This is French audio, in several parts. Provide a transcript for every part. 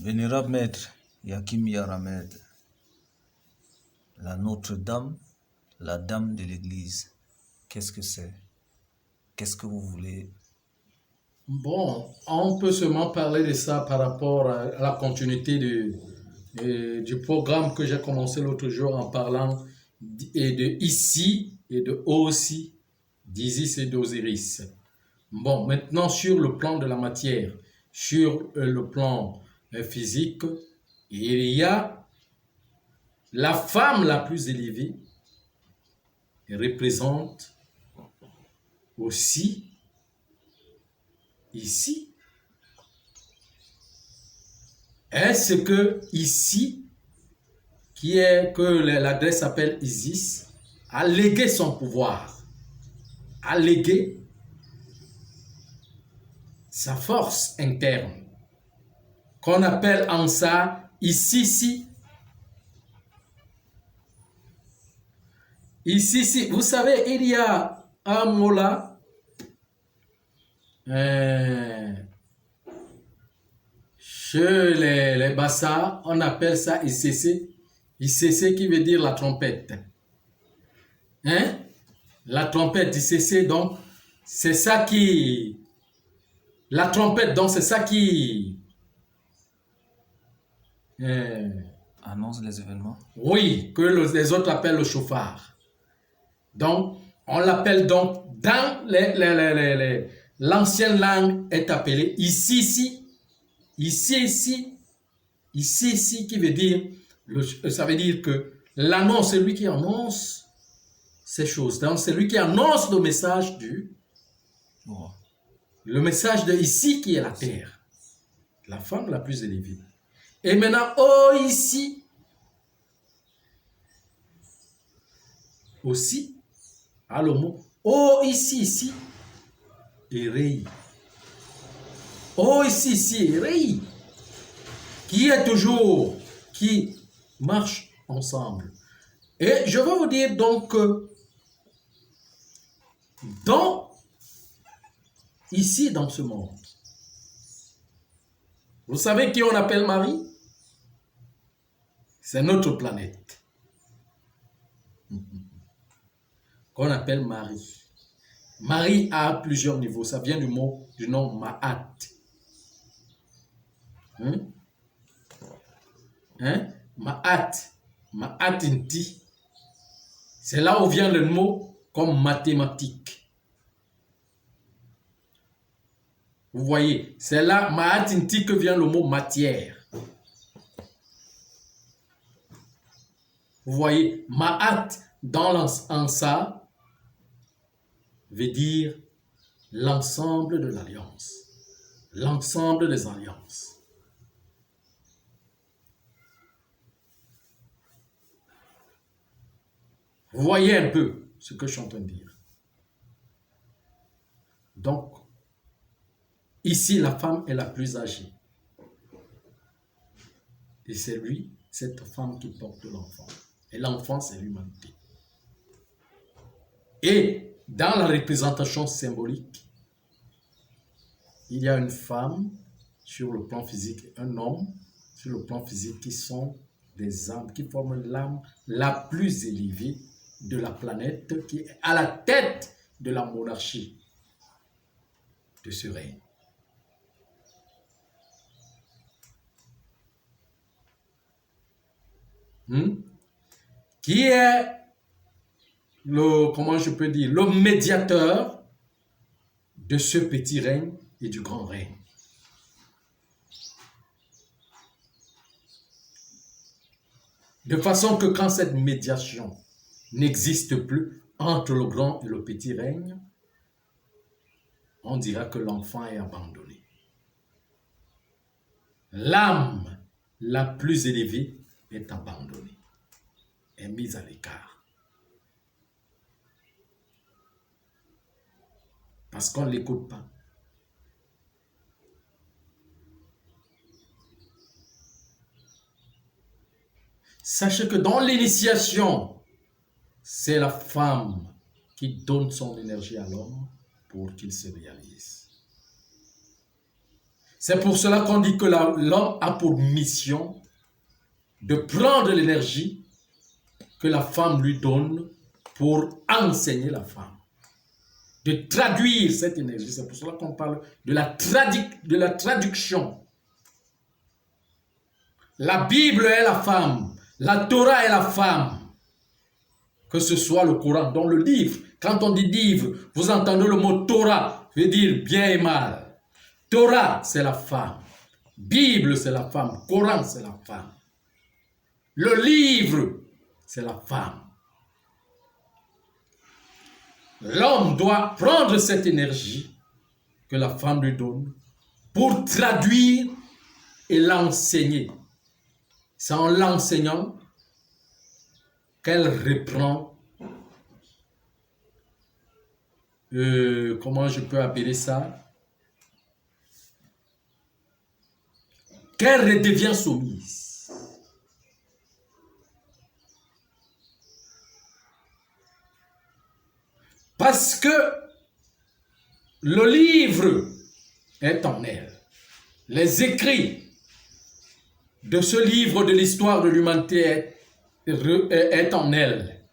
Vénérable maître Yakim Yaramed, la Notre-Dame, la Dame de l'Église, qu'est-ce que c'est? Qu'est-ce que vous voulez? Bon, on peut seulement parler de ça par rapport à la continuité du programme que j'ai commencé l'autre jour en parlant de ici et de aussi, d'Isis et d'Osiris. Bon, maintenant sur le plan de la matière, sur le plan physique, il y a la femme la plus élevée, elle représente aussi ici. Est-ce que ici, que la déesse s'appelle Isis, a légué son pouvoir, a légué sa force interne, qu'on appelle en ça ici. Ici, vous savez, il y a un mot là, chez les Bassa, on appelle ça ICC. ICC qui veut dire la trompette. Hein? La trompette ICC, donc, c'est ça qui... La trompette, donc, c'est ça qui... Annonce les événements? Oui, que les autres appellent le chauffard. Donc, on l'appelle donc, dans l'ancienne langue est appelée ici, qui veut dire, ça veut dire que l'annonce, c'est lui qui annonce ces choses. Donc, c'est lui qui annonce le message le message de ici qui est la terre, la femme la plus élevée. Et maintenant, oh ici, aussi, à le mot, oh ici, et rei. Oh ici, et rei. Qui est toujours, qui marche ensemble. Et je vais vous dire donc que ici dans ce monde, vous savez qui on appelle Marie? C'est notre planète. Qu'on appelle Marie. Marie a plusieurs niveaux. Ça vient du nom Ma'at. Ma'at. Ma'atinti. C'est là où vient le mot comme mathématique. Vous voyez, c'est là Ma'atinti que vient le mot matière. Vous voyez, Ma'at dans l'ansa veut dire l'ensemble de l'alliance, l'ensemble des alliances. Vous voyez un peu ce que je suis en train de dire. Donc, ici, la femme est la plus âgée. Et c'est cette femme qui porte l'enfant. Et l'enfant, c'est l'humanité. Et dans la représentation symbolique, il y a une femme sur le plan physique et un homme sur le plan physique qui sont des âmes, qui forment l'âme la plus élevée de la planète, qui est à la tête de la monarchie de ce règne. Qui est le médiateur de ce petit règne et du grand règne. De façon que quand cette médiation n'existe plus entre le grand et le petit règne, on dira que l'enfant est abandonné. L'âme la plus élevée est abandonnée, est mise à l'écart. Parce qu'on ne l'écoute pas. Sachez que dans l'initiation, c'est la femme qui donne son énergie à l'homme pour qu'il se réalise. C'est pour cela qu'on dit que l'homme a pour mission de prendre l'énergie que la femme lui donne pour enseigner la femme. De traduire cette énergie. C'est pour cela qu'on parle de la traduction. La Bible est la femme. La Torah est la femme. Que ce soit le Coran, dans le livre. Quand on dit livre, vous entendez le mot Torah, veut dire bien et mal. Torah, c'est la femme. Bible, c'est la femme. Coran, c'est la femme. Le livre, c'est la femme. L'homme doit prendre cette énergie que la femme lui donne pour traduire et l'enseigner. C'est en l'enseignant qu'elle reprend, comment je peux appeler ça? Qu'elle redevient soumise. Parce que le livre est en elle. Les écrits de ce livre de l'histoire de l'humanité est en elle.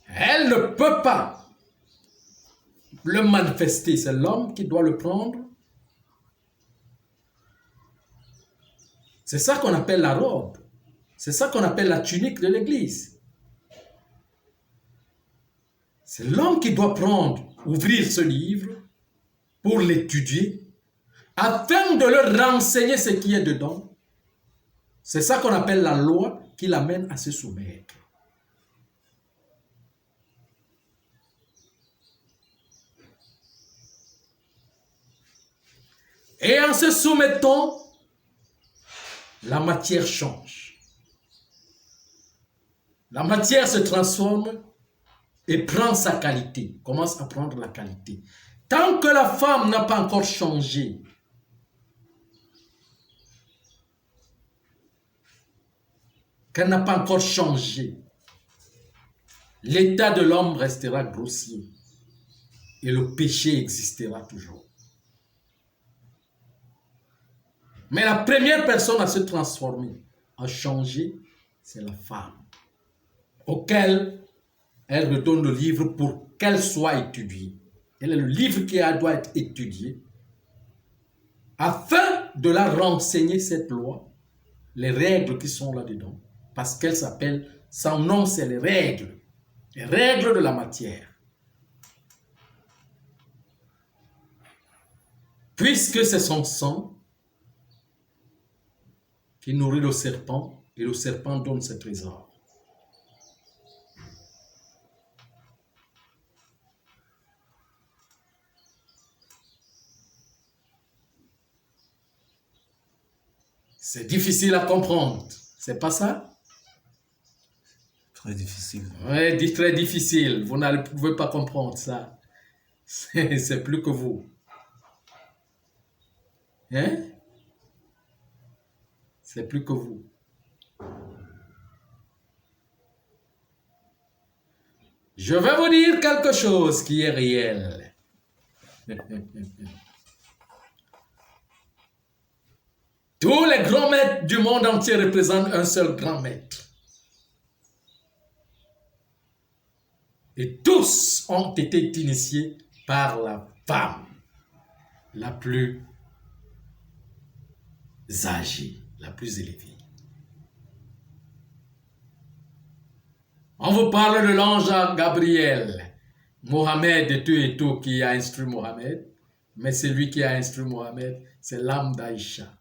Elle ne peut pas le manifester. C'est l'homme qui doit le prendre. C'est ça qu'on appelle la robe. C'est ça qu'on appelle la tunique de l'église. C'est l'homme qui doit prendre, ouvrir ce livre pour l'étudier, afin de leur renseigner ce qui est dedans. C'est ça qu'on appelle la loi qui l'amène à se soumettre. Et en se soumettant, la matière change. La matière se transforme et prend sa qualité, commence à prendre la qualité. Tant que la femme n'a pas encore changé, qu'elle n'a pas encore changé, l'état de l'homme restera grossier et le péché existera toujours. Mais la première personne à se transformer, à changer, c'est la femme, auquel elle redonne le livre pour qu'elle soit étudiée. Elle est le livre qui doit être étudié afin de la renseigner cette loi, les règles qui sont là-dedans, parce qu'elle s'appelle, son nom c'est les règles de la matière. Puisque c'est son sang qui nourrit le serpent, et le serpent donne ses trésors. C'est difficile à comprendre, c'est pas ça? Très difficile. Oui, très difficile, vous ne pouvez pas comprendre ça. C'est plus que vous. Hein? C'est plus que vous. Je vais vous dire quelque chose qui est réel. Tous les grands maîtres du monde entier représentent un seul grand maître. Et tous ont été initiés par la femme la plus âgée, la plus élevée. On vous parle de l'ange Gabriel, Mohamed et tout qui a instruit Mohamed, mais celui qui a instruit Mohamed, c'est l'âme d'Aïcha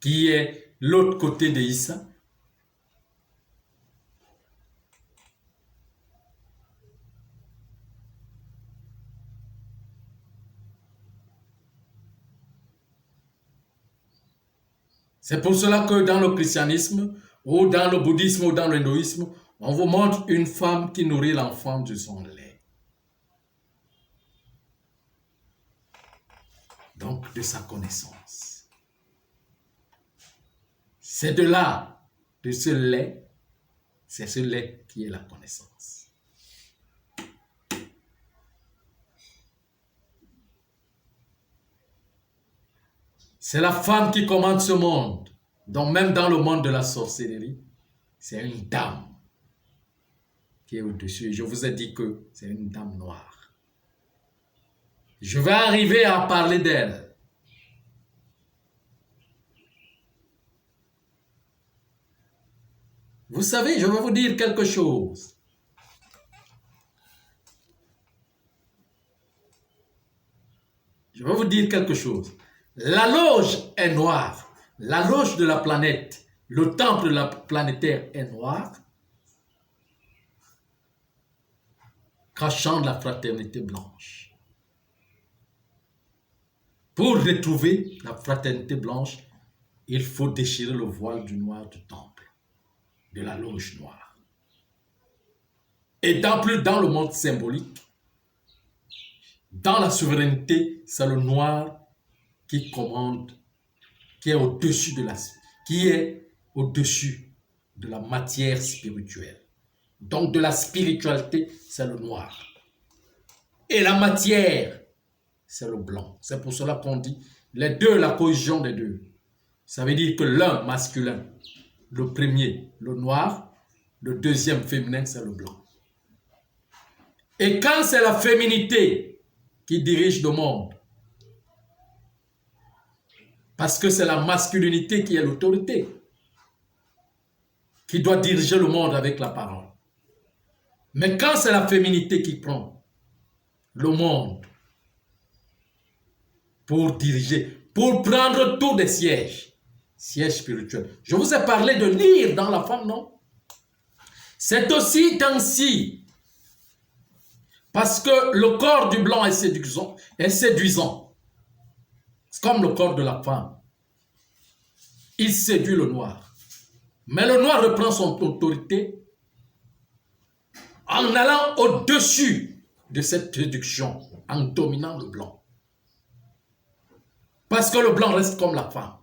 qui est l'autre côté d'Issa. C'est pour cela que dans le christianisme, ou dans le bouddhisme, ou dans l'hindouisme, on vous montre une femme qui nourrit l'enfant de son lait. Donc, de sa connaissance. C'est de là, de ce lait, c'est ce lait qui est la connaissance. C'est la femme qui commande ce monde. Donc même dans le monde de la sorcellerie, c'est une dame qui est au-dessus. Et je vous ai dit que c'est une dame noire. Je vais arriver à parler d'elle. Vous savez, je vais vous dire quelque chose. Je vais vous dire quelque chose. La loge est noire. La loge de la planète, le temple de la planétaire est noir, cachant la fraternité blanche. Pour retrouver la fraternité blanche, il faut déchirer le voile du noir du temple, de la loge noire. Et plus dans le monde symbolique, dans la souveraineté, c'est le noir qui commande, qui est au-dessus de la matière spirituelle. Donc de la spiritualité, c'est le noir. Et la matière, c'est le blanc. C'est pour cela qu'on dit les deux, la cohésion des deux. Ça veut dire que l'un masculin, le premier, le noir, le deuxième féminin, c'est le blanc. Et quand c'est la féminité qui dirige le monde, parce que c'est la masculinité qui est l'autorité, qui doit diriger le monde avec la parole. Mais quand c'est la féminité qui prend le monde pour diriger, pour prendre tous des sièges spirituels. Je vous ai parlé de lire dans la femme, non? C'est aussi ainsi. Parce que le corps du blanc est séduisant. C'est comme le corps de la femme. Il séduit le noir. Mais le noir reprend son autorité en allant au-dessus de cette séduction, en dominant le blanc. Parce que le blanc reste comme la femme.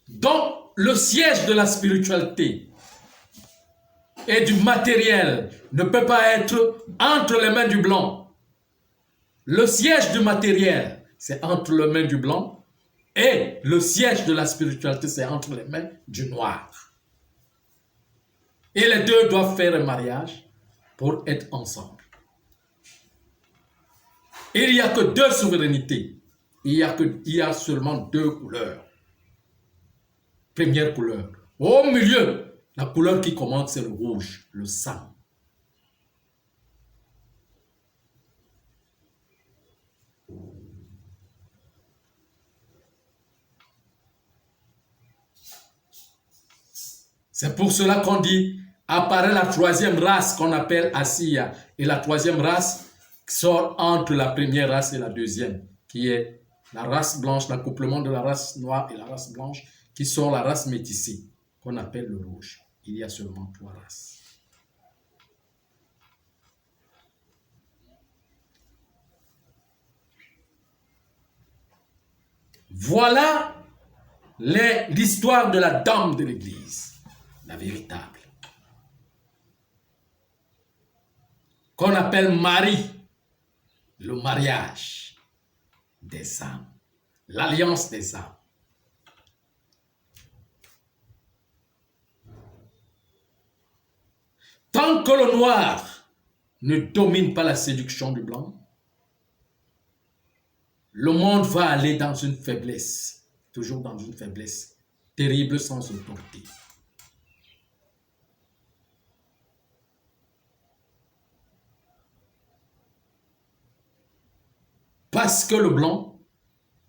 Donc, le siège de la spiritualité et du matériel ne peut pas être entre les mains du blanc. Le siège du matériel, c'est entre les mains du blanc, et le siège de la spiritualité, c'est entre les mains du noir. Et les deux doivent faire un mariage pour être ensemble. Il n'y a que deux souverainetés. Il y a seulement deux couleurs. Première couleur. Au milieu, la couleur qui commande, c'est le rouge, le sang. C'est pour cela qu'on dit, apparaît la troisième race qu'on appelle Asiya. Et la troisième race sort entre la première race et la deuxième, qui est la race blanche, l'accouplement de la race noire et la race blanche, qui sort la race métissée, qu'on appelle le rouge. Il y a seulement trois races. Voilà l'histoire de la dame de l'église, la véritable, qu'on appelle Marie, le mariage des âmes, l'alliance des âmes. Tant que le noir ne domine pas la séduction du blanc, le monde va aller dans une faiblesse, toujours dans une faiblesse terrible sans autorité. Parce que le blanc,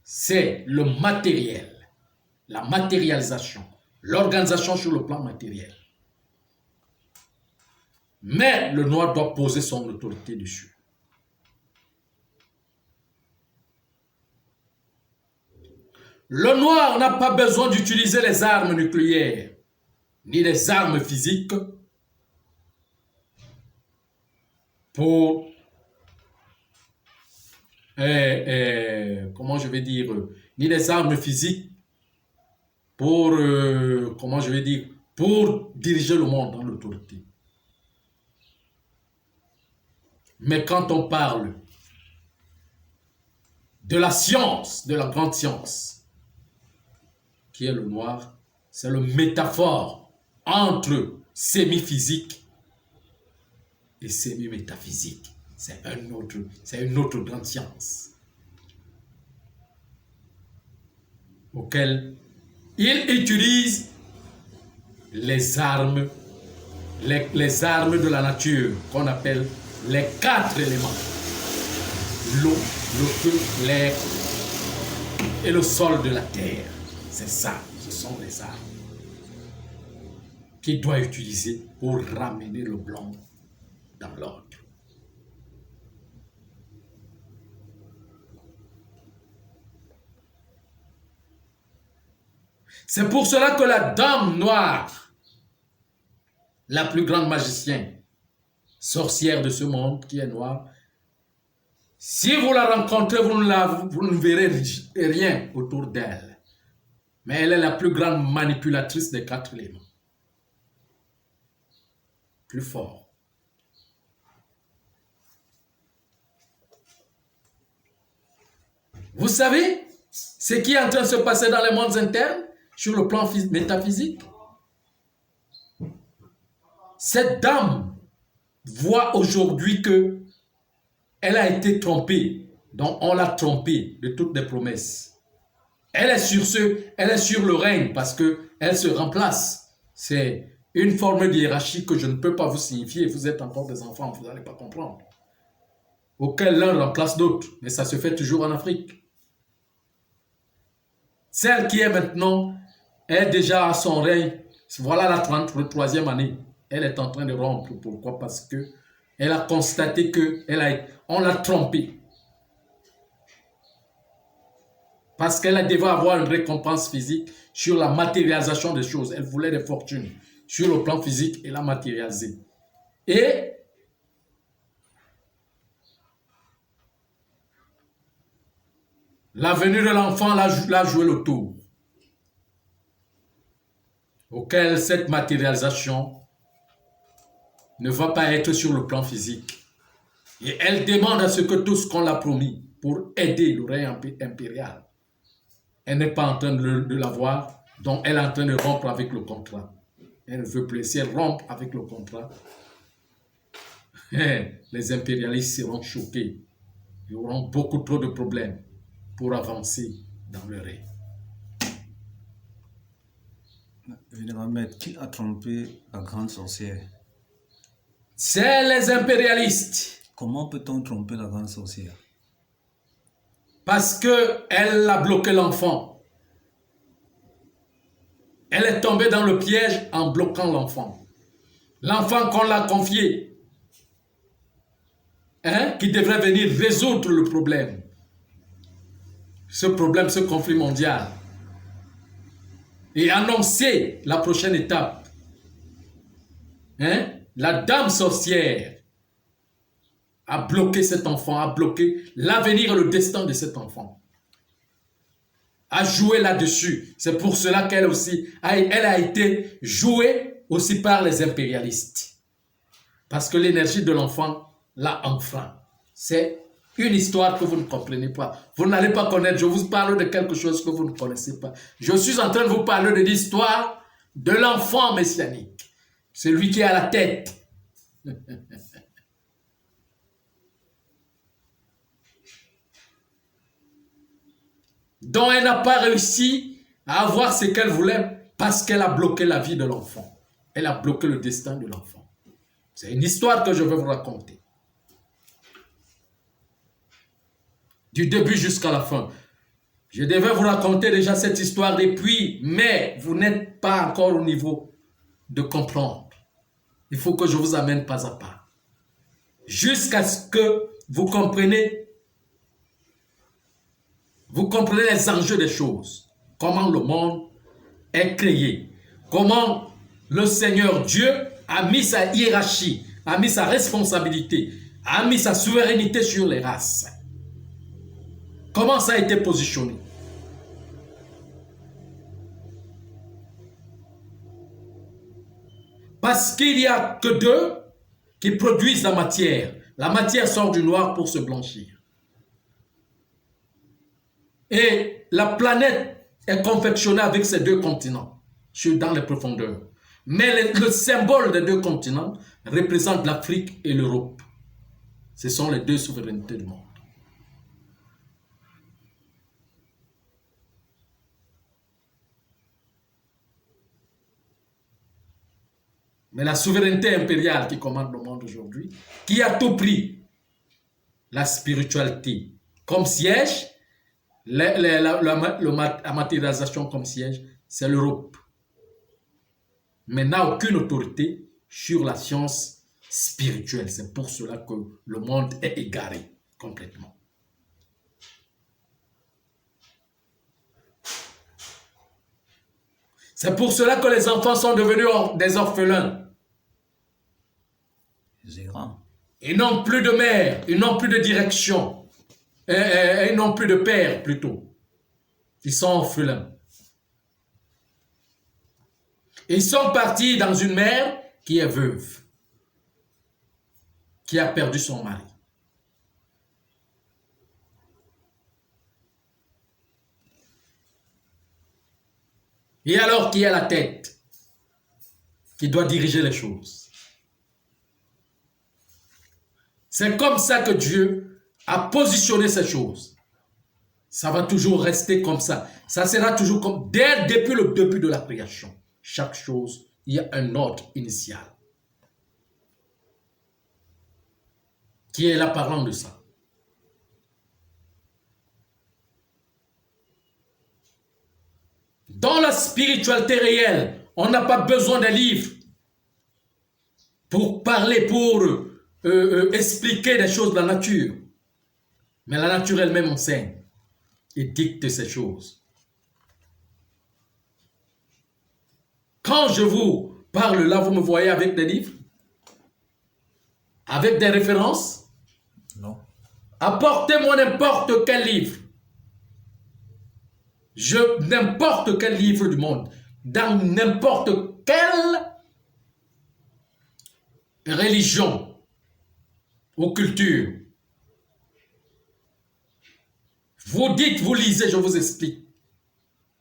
c'est le matériel, la matérialisation, l'organisation sur le plan matériel. Mais le noir doit poser son autorité dessus. Le noir n'a pas besoin d'utiliser les armes nucléaires, ni les armes physiques pour, comment je vais dire, ni les armes physiques pour, comment je vais dire, pour diriger le monde dans l'autorité. Mais quand on parle de la science, de la grande science, qui est le noir, c'est le métaphore entre semi-physique et semi-métaphysique. C'est une autre grande science auquel il utilise les armes de la nature qu'on appelle les 4 éléments. L'eau, le feu, l'air et le sol de la terre. C'est ça, ce sont les armes qu'il doit utiliser pour ramener le blanc dans l'ordre. C'est pour cela que la dame noire, la plus grande magicienne, sorcière de ce monde qui est noire, si vous la rencontrez, vous ne verrez rien autour d'elle. Mais elle est la plus grande manipulatrice des 4 éléments. Plus fort. Vous savez ce qui est en train de se passer dans les mondes internes sur le plan métaphysique? Cette dame voit aujourd'hui que elle a été trompée, donc on l'a trompée de toutes les promesses. Elle est sur le règne parce qu'elle se remplace. C'est une forme de hiérarchie que je ne peux pas vous signifier. Vous êtes encore des enfants, vous n'allez pas comprendre. Auquel l'un remplace l'autre, mais ça se fait toujours en Afrique. Celle qui est maintenant est déjà à son règne. Voilà la 33e année. Elle est en train de rompre. Pourquoi? Parce que elle a constaté qu'on l'a trompée. Parce qu'elle devait avoir une récompense physique sur la matérialisation des choses. Elle voulait des fortunes sur le plan physique et la matérialiser. Et la venue de l'enfant l'a joué le tour. Auquel cette matérialisation ne va pas être sur le plan physique. Et elle demande à ce que tout ce qu'on l'a promis pour aider le règne impérial, elle n'est pas en train de l'avoir, donc elle est en train de rompre avec le contrat. Elle ne veut plus, si elle rompt avec le contrat, les impérialistes seront choqués. Ils auront beaucoup trop de problèmes pour avancer dans le règne. Vénérable Maître, qui a trompé la grande sorcière? C'est les impérialistes. Comment peut-on tromper la grande sorcière? Parce qu'elle a bloqué l'enfant. Elle est tombée dans le piège en bloquant l'enfant. L'enfant qu'on l'a confié, qui devrait venir résoudre le problème. Ce problème, ce conflit mondial. Et annoncer la prochaine étape. La dame sorcière a bloqué cet enfant, a bloqué l'avenir et le destin de cet enfant. A joué là-dessus. C'est pour cela qu'elle aussi, elle a été jouée aussi par les impérialistes. Parce que l'énergie de l'enfant l'a enfreint. C'est une histoire que vous ne comprenez pas. Vous n'allez pas connaître. Je vous parle de quelque chose que vous ne connaissez pas. Je suis en train de vous parler de l'histoire de l'enfant messianique. Celui qui est à la tête. dont elle n'a pas réussi à avoir ce qu'elle voulait parce qu'elle a bloqué la vie de l'enfant. Elle a bloqué le destin de l'enfant. C'est une histoire que je vais vous raconter. Du début jusqu'à la fin. Je devais vous raconter déjà cette histoire depuis, mais vous n'êtes pas encore au niveau de comprendre. Il faut que je vous amène pas à pas. Jusqu'à ce que vous compreniez les enjeux des choses. Comment le monde est créé. Comment le Seigneur Dieu a mis sa hiérarchie, a mis sa responsabilité, a mis sa souveraineté sur les races. Comment ça a été positionné? Parce qu'il n'y a que deux qui produisent la matière, La matière sort du noir pour se blanchir. Et la planète est confectionnée avec ces deux continents, dans les profondeurs. Mais le symbole des deux continents représente l'Afrique et l'Europe. Ce sont les deux souverainetés du monde. Mais la souveraineté impériale qui commande le monde aujourd'hui, qui a tout pris, la spiritualité comme siège, la matérialisation comme siège, c'est l'Europe. Mais n'a aucune autorité sur la science spirituelle. C'est pour cela que le monde est égaré complètement. C'est pour cela que les enfants sont devenus des orphelins. Ils n'ont plus de mère, ils n'ont plus de direction, ils n'ont plus de père plutôt. Ils sont orphelins. Ils sont partis dans une mère qui est veuve, qui a perdu son mari. Et alors, qui est la tête qui doit diriger les choses? C'est comme ça que Dieu a positionné ces choses. Ça va toujours rester comme ça. Ça sera toujours comme depuis le début de la création. Chaque chose, il y a un ordre initial. Qui est là parlant de ça? Dans la spiritualité réelle, on n'a pas besoin d'un livre pour parler, pour expliquer des choses de la nature. Mais la nature elle-même enseigne et dicte ces choses. Quand je vous parle là, vous me voyez avec des livres? Avec des références? Non. Apportez-moi n'importe quel livre. N'importe quel livre du monde, dans n'importe quelle religion ou culture. Vous dites, vous lisez, je vous explique.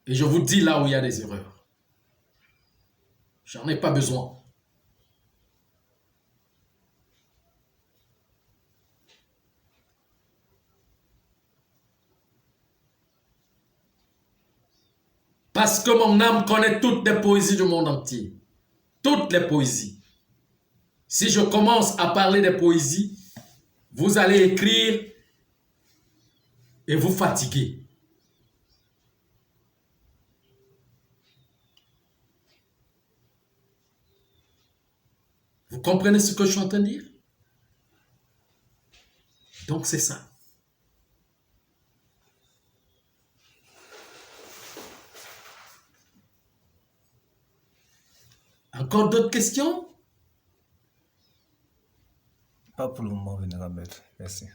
Et je vous dis là où il y a des erreurs. J'en ai pas besoin. Parce que mon âme connaît toutes les poésies du monde entier. Toutes les poésies. Si je commence à parler des poésies, vous allez écrire et vous fatiguer. Vous comprenez ce que je suis en train de dire? Donc c'est ça. Encore d'autres questions? Pas pour le moment, vénérable maître. Merci.